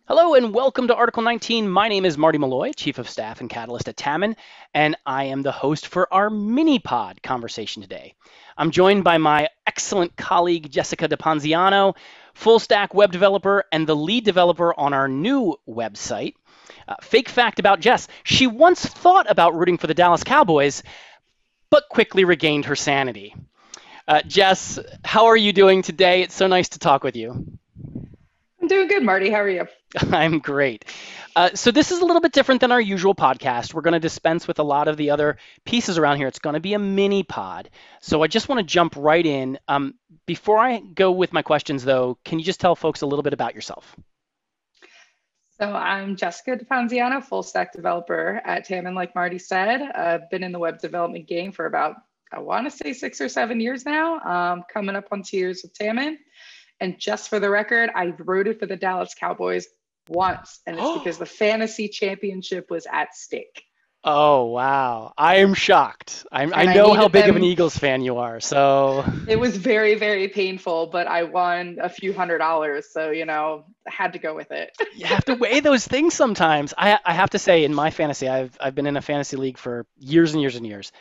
Hello and welcome to Article 19. My name is Marty Malloy, Chief of Staff and Catalyst at Tamman, and I am the host for our MiniPod conversation today. I'm joined by my excellent colleague, Jessica DiPonziano, full stack web developer and the lead developer on our new website. Fake fact about Jess, she once thought about rooting for the Dallas Cowboys, but quickly regained her sanity. Jess, how are you doing today? It's so nice to talk with you. I'm doing good, Marty. How are you? I'm great. So this is a little bit different than our usual podcast. We're going to dispense with a lot of the other pieces around here. It's going to be a mini pod. So I just want to jump right in. Before I go with my questions, though, can you just tell folks a little bit about yourself? So I'm Jessica DiPonziano, full stack developer at Tamman, like Marty said. I've been in the web development game for about, I want to say 6 or 7 years now, coming up on 2 years with Tamman. And just for the record, I rooted for the Dallas Cowboys once, and it's because the fantasy championship was at stake. Oh, wow. I am shocked. I And I know how needed big of an them. Eagles fan you are. So, It was very, very painful, but I won a few $100s. So, I had to go with it. you have to weigh those things sometimes. I have to say, in my fantasy, I've been in a fantasy league for years and years and years.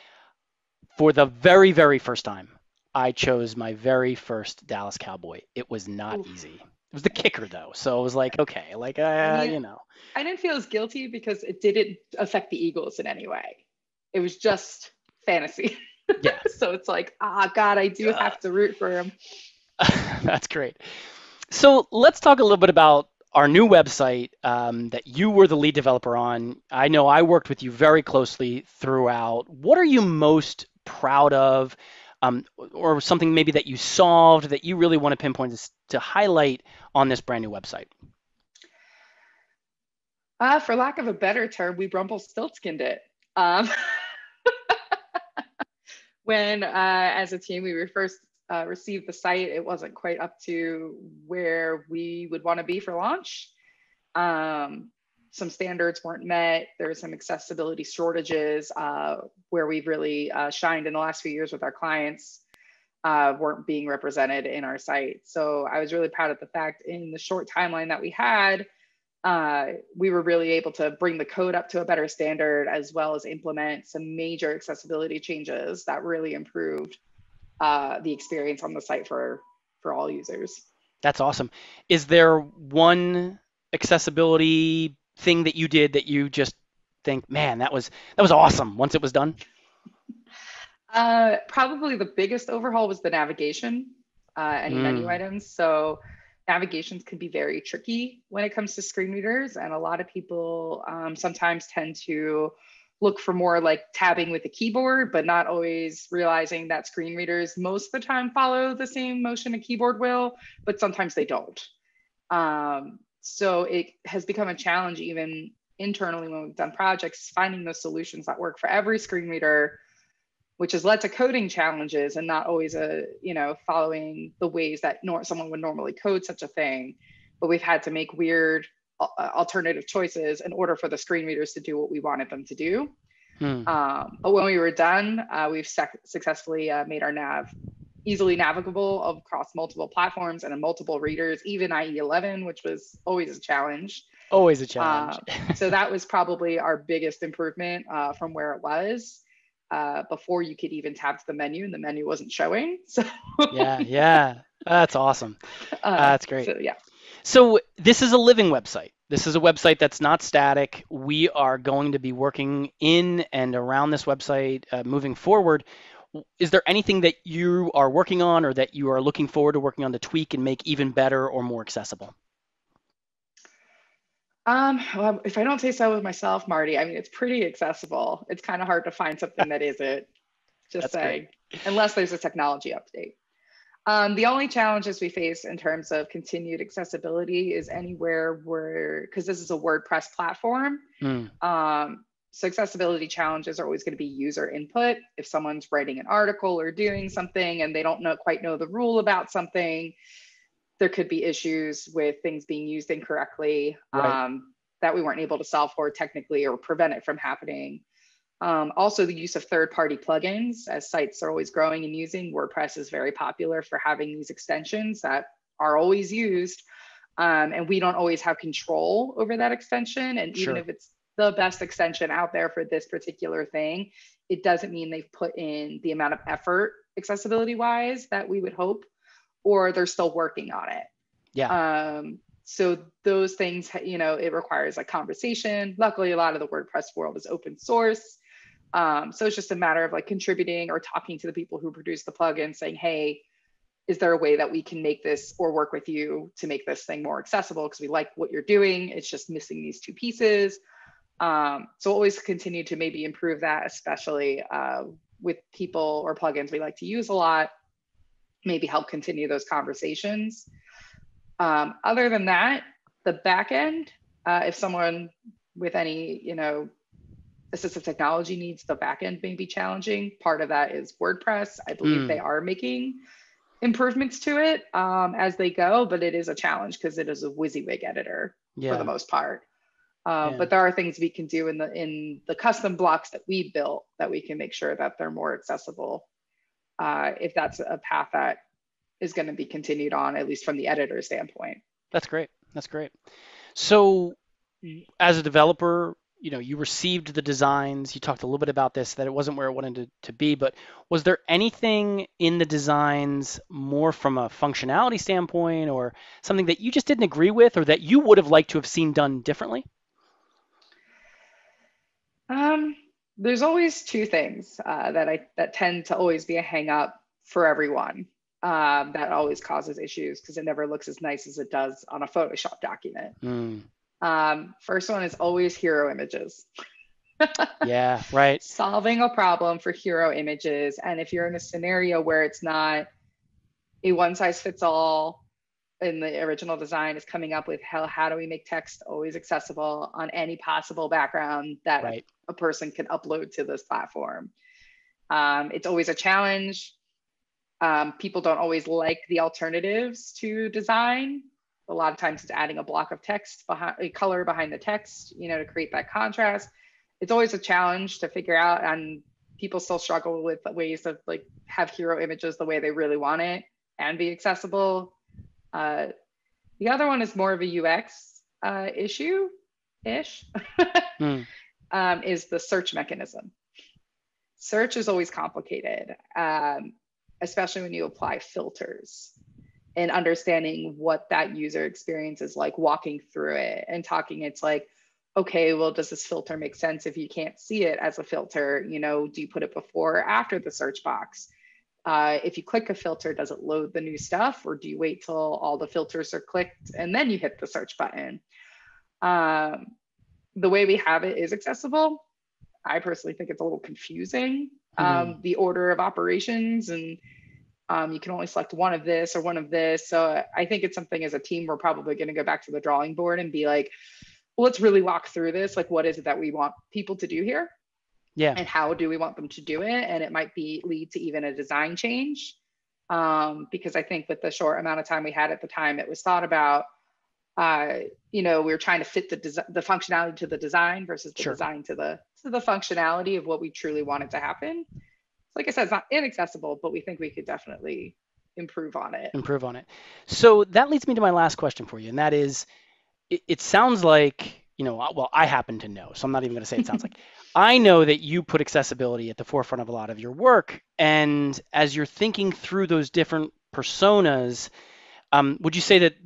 For the very, very first time, I chose my very first Dallas Cowboy. It was not Oof. easy. It was the kicker though, so it was like okay, like I mean, you know, I didn't feel as guilty because it didn't affect the Eagles in any way. It was just fantasy. yeah, So it's like, God, I do uh, have to root for him. that's great. So let's talk a little bit about our new website that you were the lead developer on. I know I worked with you very closely throughout. What are you most proud of, or something maybe that you solved that you really want to pinpoint to highlight on this brand new website? For lack of a better term, we Rumpelstiltskined it. Um, when, as a team, we first received the site, it wasn't quite up to where we would want to be for launch. Um, some standards weren't met. There were some accessibility shortages where we've really shined in the last few years with our clients weren't being represented in our site. So I was really proud of the fact in the short timeline that we had, we were really able to bring the code up to a better standard as well as implement some major accessibility changes that really improved the experience on the site for all users. That's awesome. Is there one accessibility thing that you did that you just think, man, that was awesome once it was done? Probably the biggest overhaul was the navigation, any menu Mm, items. So navigations can be very tricky when it comes to screen readers, and a lot of people sometimes tend to look for more like tabbing with the keyboard, but not always realizing that screen readers most of the time follow the same motion a keyboard will, but sometimes they don't. So it has become a challenge even internally when we've done projects, finding those solutions that work for every screen reader, which has led to coding challenges and not always following the ways that someone would normally code such a thing. But we've had to make weird alternative choices in order for the screen readers to do what we wanted them to do. hmm. But when we were done, we've successfully made our nav easily navigable across multiple platforms and in multiple readers, even IE11, which was always a challenge. Always a Uh, challenge. so that was probably our biggest improvement from where it was. Before you could even tap to the menu and the menu wasn't showing. So, Yeah, yeah. That's awesome. That's great. so yeah. So this is a living website. This is a website that's not static. We are going to be working in and around this website moving forward. Is there anything that you are working on or that you are looking forward to working on to tweak and make even better or more accessible? Well, if I don't say so with myself, Marty, I mean, it's pretty accessible. It's kind of hard to find something that isn't, just That's great. saying, unless there's a technology update. The only challenges we face in terms of continued accessibility is anywhere where, because this is a WordPress platform, Hmm. so accessibility challenges are always going to be user input. If someone's writing an article or doing something and they don't quite know the rule about something, there could be issues with things being used incorrectly Right. that we weren't able to solve for technically or prevent it from happening. Also, the use of third-party plugins, as sites are always growing and using. WordPress is very popular for having these extensions that are always used. And we don't always have control over that extension. And even Sure. if it's the best extension out there for this particular thing, it doesn't mean they've put in the amount of effort accessibility wise that we would hope, or they're still working on it. Yeah. So those things, it requires a conversation. Luckily, a lot of the WordPress world is open source. So it's just a matter of like contributing or talking to the people who produce the plugin saying, hey, is there a way that we can make this or work with you to make this thing more accessible? Because we like what you're doing. It's just missing these two pieces. So always continue to maybe improve that, especially with people or plugins we like to use a lot, maybe help continue those conversations. Other than that, the back end, if someone with any, assistive technology needs, the back end may be challenging. Part of that is WordPress. I believe they are making improvements to it as they go, but it is a challenge because it is a WYSIWYG editor for the most part. But there are things we can do in the custom blocks that we built that we can make sure that they're more accessible if that's a path that is going to be continued on, at least from the editor standpoint. That's great. That's great. So as a developer, you received the designs. You talked a little bit about this, that it wasn't where it wanted to be, but was there anything in the designs more from a functionality standpoint or something that you just didn't agree with or that you would have liked to have seen done differently? There's always two things that tend to always be a hang up for everyone. That always causes issues because it never looks as nice as it does on a Photoshop document. First one is always hero images. Yeah, right. Solving a problem for hero images. And if you're in a scenario where it's not a one size fits all in the original design, is coming up with how do we make text always accessible on any possible background that a person can upload to this platform. It's always a challenge. People don't always like the alternatives to design. A lot of times it's adding a block of text behind a color behind the text, to create that contrast. It's always a challenge to figure out, and people still struggle with ways to like have hero images the way they really want it and be accessible. The other one is more of a UX issue-ish, is the search mechanism. Search is always complicated, especially when you apply filters and understanding what that user experience is like, walking through it and talking. It's like, okay, well, does this filter make sense if you can't see it as a filter? Do you put it before or after the search box? If you click a filter, does it load the new stuff, or do you wait till all the filters are clicked and then you hit the search button? The way we have it is accessible. I personally think it's a little confusing, the order of operations, and you can only select one of this or one of this. So I think it's something as a team, we're probably going to go back to the drawing board and be like, well, let's really walk through this. Like, what is it that we want people to do here? Yeah. And how do we want them to do it? And it might lead to even a design change. Because I think with the short amount of time we had at the time, it was thought about, we were trying to fit the functionality to the design versus the design to the functionality of what we truly wanted to happen. Like I said, it's not inaccessible, but we think we could definitely improve on it. So that leads me to my last question for you. And that is, it sounds like, well, I happen to know, so I'm not even going to say it sounds like. I know that you put accessibility at the forefront of a lot of your work. And as you're thinking through those different personas, would you say that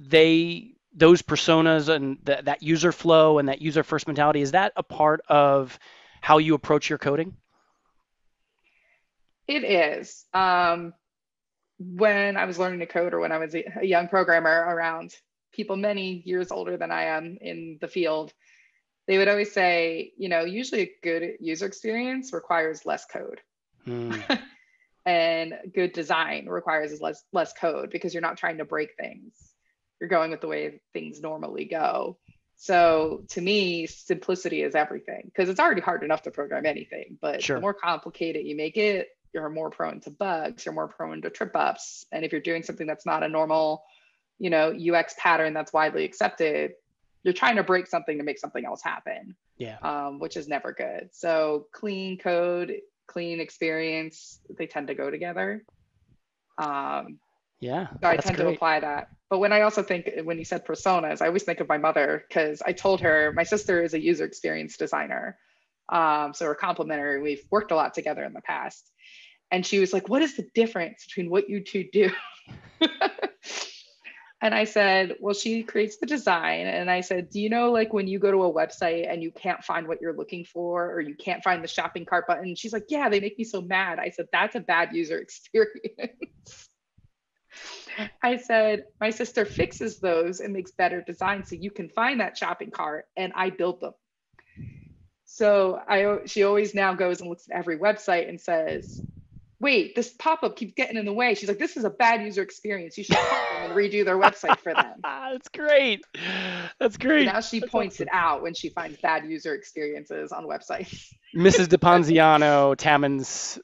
those personas and that user flow and that user first mentality, is that a part of how you approach your coding? It is. When I was learning to code, or when I was a young programmer around people many years older than I am in the field, they would always say, usually a good user experience requires less code. And good design requires less code, because you're not trying to break things. You're going with the way things normally go. So to me, simplicity is everything, because it's already hard enough to program anything, but the more complicated you make it, you're more prone to bugs, you're more prone to trip ups. And if you're doing something that's not a normal, UX pattern that's widely accepted, you're trying to break something to make something else happen. Which is never good. So clean code, clean experience, they tend to go together. Yeah, So I that's tend to great. apply that. But when I also think, when you said personas, I always think of my mother because I told her my sister is a user experience designer. So we're complementary. We've worked a lot together in the past. And she was like, "What is the difference between what you two do?" And I said, "Well, she creates the design." And I said, "Do you know, like when you go to a website and you can't find what you're looking for, or you can't find the shopping cart button?" She's like, "Yeah, they make me so mad." I said, "That's a bad user experience." I said, "My sister fixes those and makes better designs so you can find that shopping cart, and I build them." So she always now goes and looks at every website and says, "Wait, this pop-up keeps getting in the way." She's like, "This is a bad user experience. You should call them and redo their website for them." That's great. That's So great. now she That's points awesome. it out when she finds bad user experiences on websites. Mrs. DiPonziano, Tamman's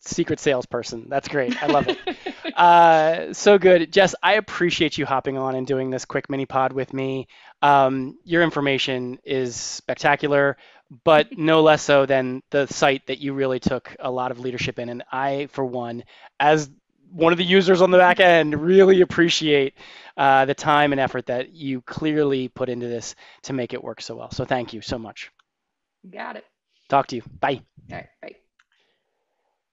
secret salesperson. That's great. I love it. So good. Jess, I appreciate you hopping on and doing this quick mini pod with me. Your information is spectacular, but no less so than the site that you really took a lot of leadership in. And I, for one, as one of the users on the back end, really appreciate the time and effort that you clearly put into this to make it work so well. So thank you so much. Got it. Talk to you. Bye. All right, bye.